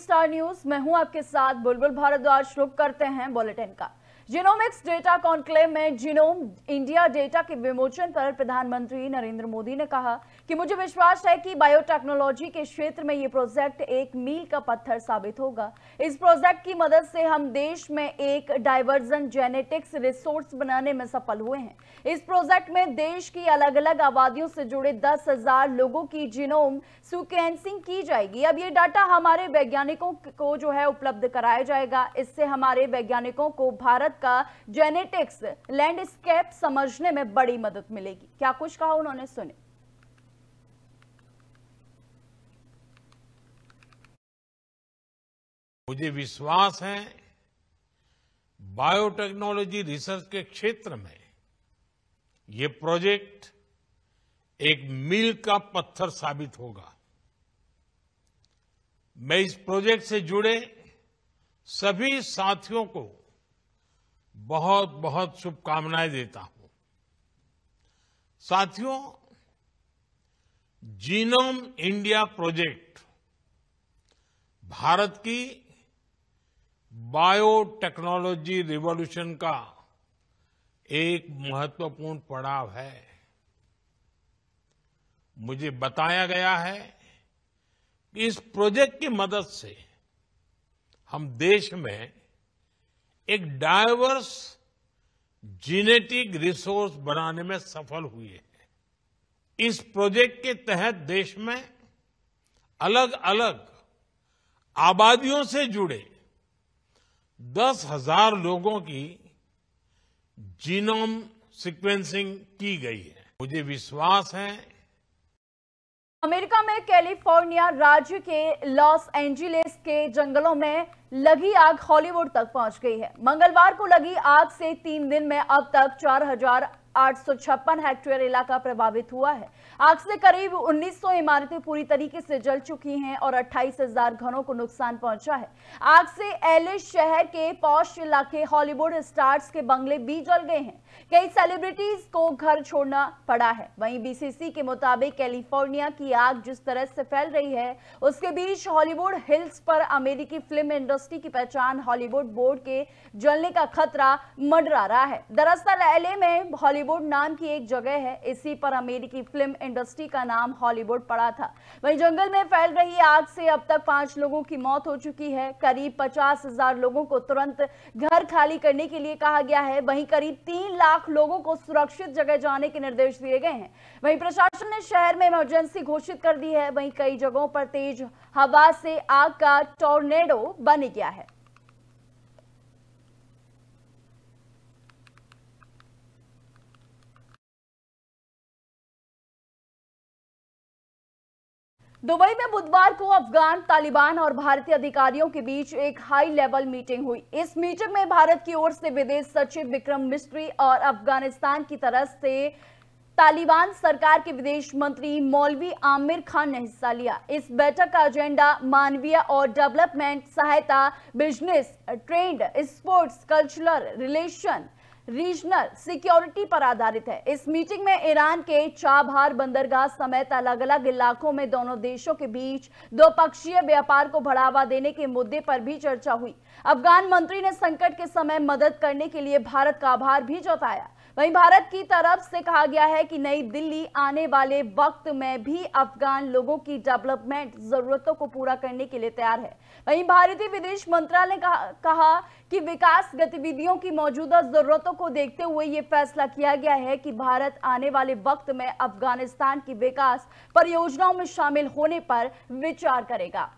Star news. मैं हूं आपके साथ बुलबुल भारद्वाज। शुरू करते हैं बुलेटिन का। जीनोमिक्स डेटा कॉन्क्लेव में जीनोम इंडिया डेटा के विमोचन पर प्रधानमंत्री नरेंद्र मोदी ने कहा कि मुझे विश्वास है कि बायोटेक्नोलॉजी के क्षेत्र में ये प्रोजेक्ट एक मील का पत्थर साबित होगा। इस प्रोजेक्ट की मदद से हम देश में एक डाइवर्जेंट जेनेटिक्स रिसोर्स बनाने में सफल हुए हैं। इस प्रोजेक्ट में देश की अलग अलग आबादियों से जुड़े 10,000 लोगों की जीनोम सीक्वेंसिंग की जाएगी। अब ये डाटा हमारे वैज्ञानिकों को उपलब्ध कराया जाएगा। इससे हमारे वैज्ञानिकों को भारत का जेनेटिक्स लैंडस्केप समझने में बड़ी मदद मिलेगी। क्या कुछ कहा उन्होंने, सुने। मुझे विश्वास है बायोटेक्नोलॉजी रिसर्च के क्षेत्र में ये प्रोजेक्ट एक मील का पत्थर साबित होगा। मैं इस प्रोजेक्ट से जुड़े सभी साथियों को बहुत बहुत शुभकामनाएं देता हूं। साथियों, जीनोम इंडिया प्रोजेक्ट भारत की बायोटेक्नोलॉजी रिवॉल्यूशन का एक महत्वपूर्ण पड़ाव है। मुझे बताया गया है कि इस प्रोजेक्ट की मदद से हम देश में एक डाइवर्स जेनेटिक रिसोर्स बनाने में सफल हुए हैं। इस प्रोजेक्ट के तहत देश में अलग अलग आबादियों से जुड़े 10,000 लोगों की जीनोम सीक्वेंसिंग की गई है। मुझे विश्वास है अमेरिका में कैलिफोर्निया राज्य के लॉस एंजिल्स के जंगलों में लगी आग हॉलीवुड तक पहुंच गई है। मंगलवार को लगी आग से 3 दिन में अब तक 4,856 हेक्टेयर इलाका प्रभावित हुआ है। आग से करीब 1900 इमारतें पूरी तरीके से जल चुकी हैं और 28,000 घरों को नुकसान पहुंचा है। आग से एलए शहर के पॉश इलाके हॉलीवुड स्टार्स के बंगले भी जल गए हैं। कई सेलिब्रिटीज को घर छोड़ना पड़ा है। वहीं बीसीसी के मुताबिक कैलिफोर्निया की आग जिस तरह से फैल रही है, उसके बीच हॉलीवुड हिल्स पर अमेरिकी फिल्म इंडस्ट्री की पहचान हॉलीवुड बोर्ड के जलने का खतरा मंडरा रहा है। दरअसल एलए में हॉलीवुड नाम की एक जगह है, इसी पर अमेरिकी फिल्म इंडस्ट्री का नाम हॉलीवुड पड़ा था। वहीं जंगल में फैल रही आग से अब तक 5 लोगों की मौत हो चुकी है। करीब 50,000 लोगों को तुरंत घर खाली करने के लिए कहा गया है। वहीं करीब 3 लाख लोगों को सुरक्षित जगह जाने के निर्देश दिए गए हैं। वहीं प्रशासन ने शहर में इमरजेंसी घोषित कर दी है। वहीं कई जगहों पर तेज हवा से आग का टॉर्नेडो बन गया है। दुबई में बुधवार को अफगान तालिबान और भारतीय अधिकारियों के बीच एक हाई लेवल मीटिंग हुई। इस मीटिंग में भारत की ओर से विदेश सचिव विक्रम मिस्री और अफगानिस्तान की तरफ से तालिबान सरकार के विदेश मंत्री मौलवी आमिर खान ने हिस्सा लिया। इस बैठक का एजेंडा मानवीय और डेवलपमेंट सहायता, business, trade, sports, cultural relation, regional security पर आधारित है। इस मीटिंग में ईरान के चाबहार बंदरगाह समेत अलग अलग इलाकों में दोनों देशों के बीच द्विपक्षीय व्यापार को बढ़ावा देने के मुद्दे पर भी चर्चा हुई। अफगान मंत्री ने संकट के समय मदद करने के लिए भारत का आभार भी जताया। वहीं भारत की तरफ से कहा गया है कि नई दिल्ली आने वाले वक्त में भी अफगान लोगों की डेवलपमेंट जरूरतों को पूरा करने के लिए तैयार है। वहीं भारतीय विदेश मंत्रालय ने कहा कि विकास गतिविधियों की मौजूदा जरूरतों को देखते हुए ये फैसला किया गया है कि भारत आने वाले वक्त में अफगानिस्तान की विकास परियोजनाओं में शामिल होने पर विचार करेगा।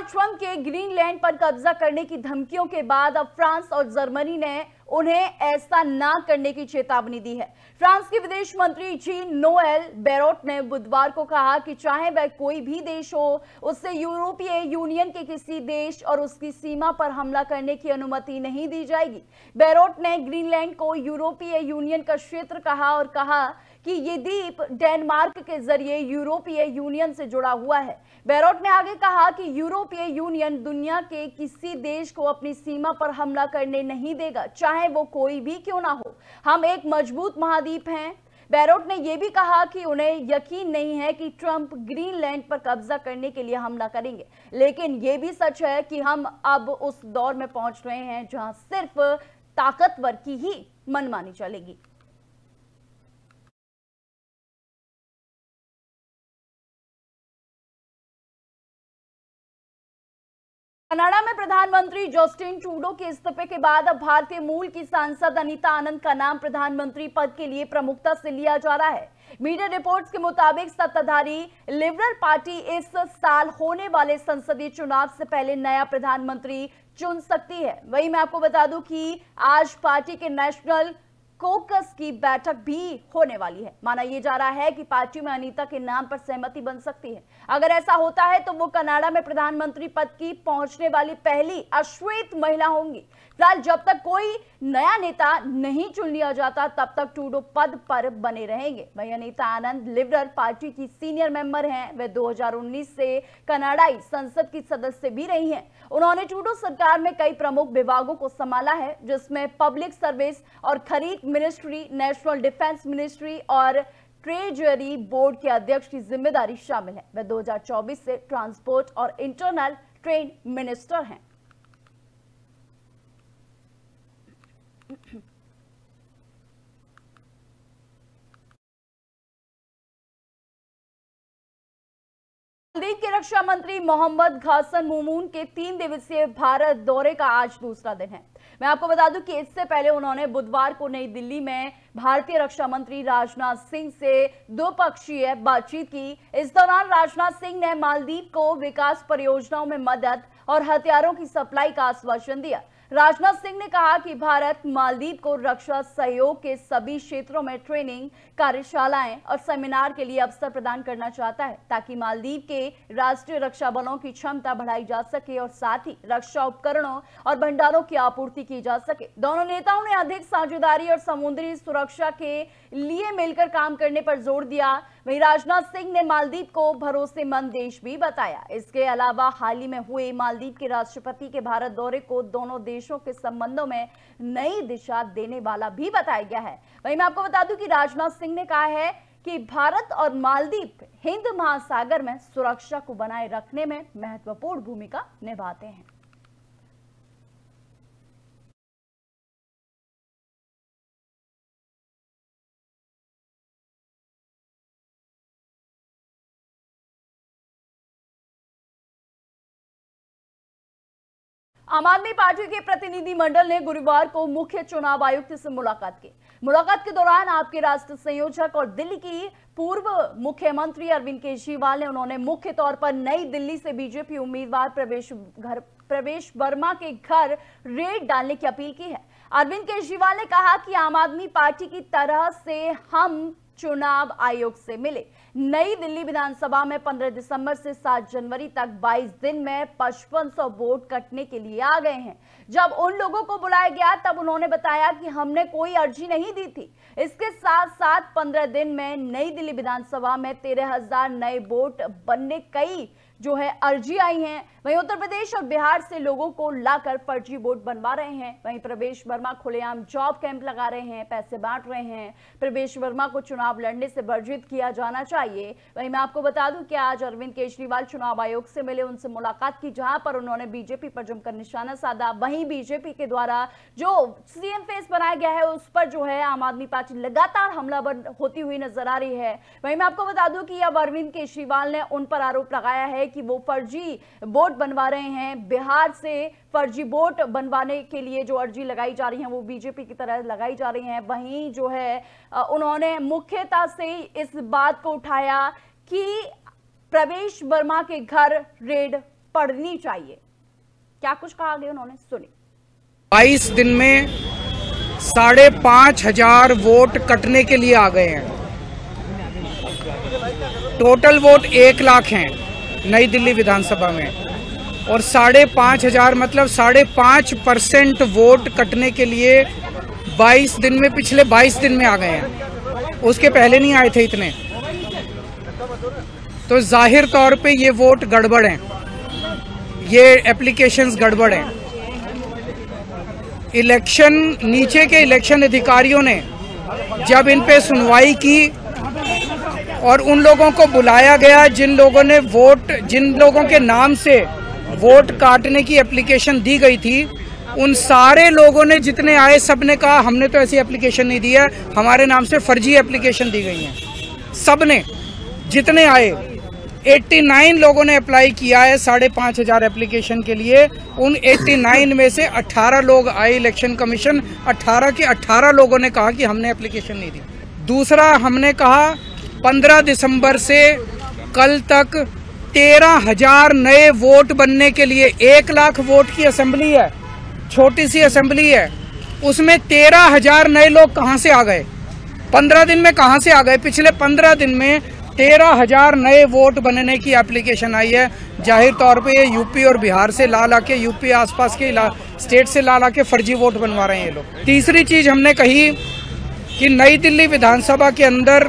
ट्रंप के ग्रीनलैंड पर कब्जा करने की धमकियों के बाद अब फ्रांस और जर्मनी ने उन्हें ऐसा ना करने की चेतावनी दी है। फ्रांस के विदेश मंत्री जीन नोएल बैरोट ने बुधवार को कहा कि चाहे वह कोई भी देश हो, उससे यूरोपीय यूनियन के किसी देश और उसकी सीमा पर हमला करने की अनुमति नहीं दी जाएगी। बैरोट ने ग्रीनलैंड को यूरोपीय यूनियन का क्षेत्र कहा और कहा कि ये द्वीप डेनमार्क के जरिए यूरोपीय यूनियन से जुड़ा हुआ है। बैरोट ने आगे कहा कि यूरोपीय यूनियन दुनिया के किसी देश को अपनी सीमा पर हमला करने नहीं देगा, चाहे चाहे वो कोई भी क्यों ना हो, हम एक मजबूत महाद्वीप हैं। बैरोट ने यह भी कहा कि उन्हें यकीन नहीं है कि ट्रंप ग्रीनलैंड पर कब्जा करने के लिए हमला करेंगे, लेकिन यह भी सच है कि हम अब उस दौर में पहुंच रहे हैं जहां सिर्फ ताकतवर की ही मनमानी चलेगी। कनाडा में प्रधानमंत्री जस्टिन ट्रूडो के इस्तीफे के बाद अब भारतीय मूल की सांसद अनीता आनंद का नाम प्रधानमंत्री पद के लिए प्रमुखता से लिया जा रहा है। मीडिया रिपोर्ट्स के मुताबिक सत्ताधारी लिबरल पार्टी इस साल होने वाले संसदीय चुनाव से पहले नया प्रधानमंत्री चुन सकती है। वहीं मैं आपको बता दूं कि आज पार्टी के नेशनल कोकस की बैठक भी होने वाली है। माना यह जा रहा है कि पार्टी में अनीता के नाम पर सहमति बन सकती है। अगर ऐसा होता है तो वो कनाडा में प्रधानमंत्री पद की पहुंचने वाली पहली अश्वेत महिला होंगी। फिलहाल जब तक कोई नया नेता नहीं चुन लिया जाता तब तक ट्रूडो पद पर बने रहेंगे। वहीं अनीता आनंद लिबरल पार्टी की सीनियर मेंबर हैं। वे 2019 से कनाडाई संसद की सदस्य भी रही हैं। उन्होंने ट्रूडो सरकार में कई प्रमुख विभागों को संभाला है, जिसमें पब्लिक सर्विस और खरीद मिनिस्ट्री, नेशनल डिफेंस मिनिस्ट्री और ट्रेजरी बोर्ड के अध्यक्ष की जिम्मेदारी शामिल है। वे 2024 से ट्रांसपोर्ट और इंटरनल ट्रेड मिनिस्टर हैं। मालदीव के रक्षा मंत्री मोहम्मद घासन मुमून के 3 दिवसीय भारत दौरे का आज दूसरा दिन है। मैं आपको बता दूं कि इससे पहले उन्होंने बुधवार को नई दिल्ली में भारतीय रक्षा मंत्री राजनाथ सिंह से द्विपक्षीय बातचीत की। इस दौरान राजनाथ सिंह ने मालदीव को विकास परियोजनाओं में मदद और हथियारों की सप्लाई का आश्वासन दिया। राजनाथ सिंह ने कहा कि भारत मालदीव को रक्षा सहयोग के सभी क्षेत्रों में ट्रेनिंग, कार्यशालाएं और सेमिनार के लिए अवसर प्रदान करना चाहता है, ताकि मालदीव के राष्ट्रीय रक्षा बलों की क्षमता बढ़ाई जा सके और साथ ही रक्षा उपकरणों और भंडारों की आपूर्ति की जा सके। दोनों नेताओं ने अधिक साझेदारी और समुद्री सुरक्षा के लिए मिलकर काम करने पर जोर दिया। वहीं राजनाथ सिंह ने मालदीव को भरोसेमंद देश भी बताया। इसके अलावा हाल ही में हुए मालदीव के राष्ट्रपति के भारत दौरे को दोनों देशों के संबंधों में नई दिशा देने वाला भी बताया गया है। वहीं मैं आपको बता दूं कि राजनाथ सिंह ने कहा है कि भारत और मालदीव हिंद महासागर में सुरक्षा को बनाए रखने में महत्वपूर्ण भूमिका निभाते हैं। आम आदमी पार्टी के प्रतिनिधिमंडल ने गुरुवार को मुख्य चुनाव आयुक्त से मुलाकात की। मुलाकात के दौरान आपके राष्ट्रीय संयोजक और दिल्ली की पूर्व मुख्यमंत्री अरविंद केजरीवाल ने उन्होंने मुख्य तौर पर नई दिल्ली से बीजेपी उम्मीदवार प्रवेश वर्मा के घर रेड डालने की अपील की है। अरविंद केजरीवाल ने कहा कि आम आदमी पार्टी की तरह से हम चुनाव आयोग से मिले। नई दिल्ली विधानसभा में 15 दिसंबर से 7 जनवरी तक 22 दिन में 5500 वोट कटने के लिए आ गए हैं। जब उन लोगों को बुलाया गया तब उन्होंने बताया कि हमने कोई अर्जी नहीं दी थी। इसके साथ साथ 15 दिन में नई दिल्ली विधानसभा में 13,000 नए वोट बनने कई अर्जी आई हैं। वहीं उत्तर प्रदेश और बिहार से लोगों को लाकर फर्जी वोट बनवा रहे हैं। वहीं प्रवेश वर्मा खुलेआम जॉब कैंप लगा रहे हैं, पैसे बांट रहे हैं। प्रवेश वर्मा को चुनाव लड़ने से वर्जित किया जाना चाहिए। वहीं मैं आपको बता दूं कि आज अरविंद केजरीवाल चुनाव आयोग से मिले, उनसे मुलाकात की, जहां पर उन्होंने बीजेपी पर जमकर निशाना साधा। वहीं बीजेपी के द्वारा जो सीएम फेस बनाया गया है उस पर आम आदमी पार्टी लगातार हमलावर होती हुई नजर आ रही है। वहीं मैं आपको बता दूं कि अब अरविंद केजरीवाल ने उन पर आरोप लगाया है कि वो फर्जी वोट बनवा रहे हैं। बिहार से फर्जी वोट बनवाने के लिए जो अर्जी लगाई जा रही है वो बीजेपी की तरह लगाई जा रही है। वहीं उन्होंने मुख्यता से इस बात को उठाया कि प्रवेश वर्मा के घर रेड पड़नी चाहिए। क्या कुछ कहा गया उन्होंने, सुनिए। 22 दिन में 5,500 वोट कटने के लिए आ गए हैं। टोटल वोट 1 लाख हैं नई दिल्ली विधानसभा में, और 5,500 मतलब 5.5% वोट कटने के लिए 22 दिन में, पिछले 22 दिन में आ गए हैं। उसके पहले नहीं आए थे इतने। तो जाहिर तौर पे ये वोट गड़बड़ हैं, ये एप्लीकेशंस गड़बड़ हैं। इलेक्शन नीचे के इलेक्शन अधिकारियों ने जब इन पे सुनवाई की और उन लोगों को बुलाया गया जिन लोगों के नाम से वोट काटने की एप्लीकेशन दी गई थी, उन सारे लोगों ने जितने आए सब ने कहा हमने तो ऐसी एप्लीकेशन नहीं दी है, हमारे नाम से फर्जी एप्लीकेशन दी गई है। सब ने जितने आए 89 लोगों ने अप्लाई किया है 5,500 एप्लीकेशन के लिए। उन 89 में से 18 लोग आए इलेक्शन कमीशन, 18 के 18 लोगों ने कहा कि हमने एप्लीकेशन नहीं दी। दूसरा, हमने कहा 15 दिसंबर से कल तक 13,000 नए वोट बनने के लिए, 1 लाख वोट की असेंबली है, छोटी सी असेंबली है, उसमें 13,000 नए लोग कहां से आ गए? 15 दिन में कहां से आ गए? पिछले 15 दिन में 13,000 नए वोट बनने की एप्लीकेशन आई है। जाहिर तौर पे ये यूपी और बिहार से ला के, यूपी आसपास के स्टेट से ला के फर्जी वोट बनवा रहे हैं ये लोग। तीसरी चीज हमने कही कि नई दिल्ली विधानसभा के अंदर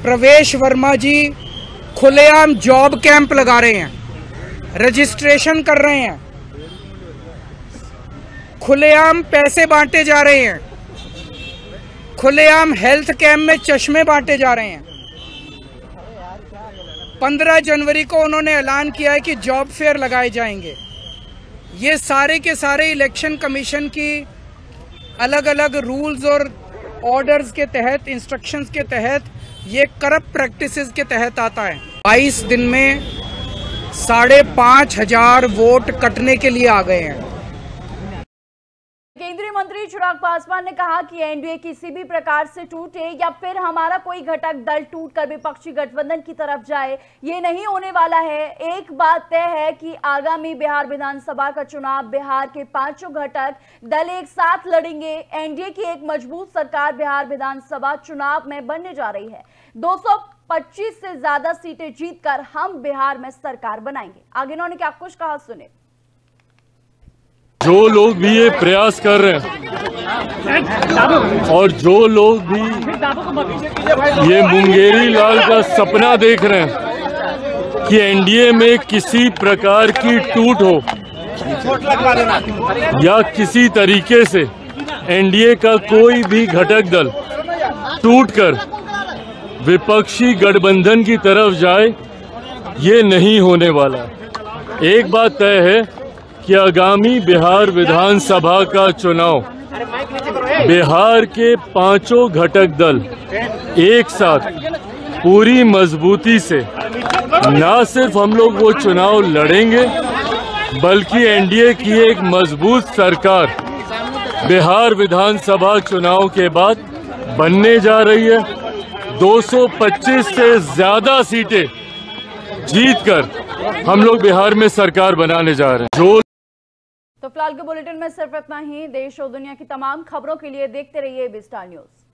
प्रवेश वर्मा जी खुलेआम जॉब कैंप लगा रहे हैं, रजिस्ट्रेशन कर रहे हैं, खुलेआम पैसे बांटे जा रहे हैं, खुलेआम हेल्थ कैंप में चश्मे बांटे जा रहे हैं। 15 जनवरी को उन्होंने ऐलान किया है कि जॉब फेयर लगाए जाएंगे। ये सारे के सारे इलेक्शन कमीशन की अलग अलग रूल्स और ऑर्डर्स के तहत, इंस्ट्रक्शंस के तहत, ये करप्ट प्रैक्टिसेस के तहत आता है। 22 दिन में 5,500 वोट कटने के लिए आ गए हैं। केंद्रीय मंत्री चिराग पासवान ने कहा कि एनडीए किसी भी प्रकार से टूटे या फिर हमारा कोई घटक दल टूटकर विपक्षी गठबंधन की तरफ जाए, ये नहीं होने वाला है। एक बात तय है कि आगामी बिहार विधानसभा का चुनाव बिहार के 5 घटक दल एक साथ लड़ेंगे। एनडीए की एक मजबूत सरकार बिहार विधानसभा चुनाव में बनने जा रही है। 225 से ज्यादा सीटें जीतकर हम बिहार में सरकार बनाएंगे। आगे इन्होंने क्या कुछ कहा, सुने। जो लोग भी ये प्रयास कर रहे हैं और जो लोग भी ये मुंगेरी लाल का सपना देख रहे हैं कि एनडीए में किसी प्रकार की टूट हो या किसी तरीके से एनडीए का कोई भी घटक दल टूटकर विपक्षी गठबंधन की तरफ जाए, ये नहीं होने वाला। एक बात तय है कि आगामी बिहार विधानसभा का चुनाव बिहार के 5 घटक दल एक साथ पूरी मजबूती से न सिर्फ हम लोग वो चुनाव लड़ेंगे, बल्कि एनडीए की एक मजबूत सरकार बिहार विधानसभा चुनाव के बाद बनने जा रही है। 225 से ज्यादा सीटें जीतकर हम लोग बिहार में सरकार बनाने जा रहे हैं। तो फिलहाल के बुलेटिन में सिर्फ इतना ही। देश और दुनिया की तमाम खबरों के लिए देखते रहिए बी स्टार न्यूज।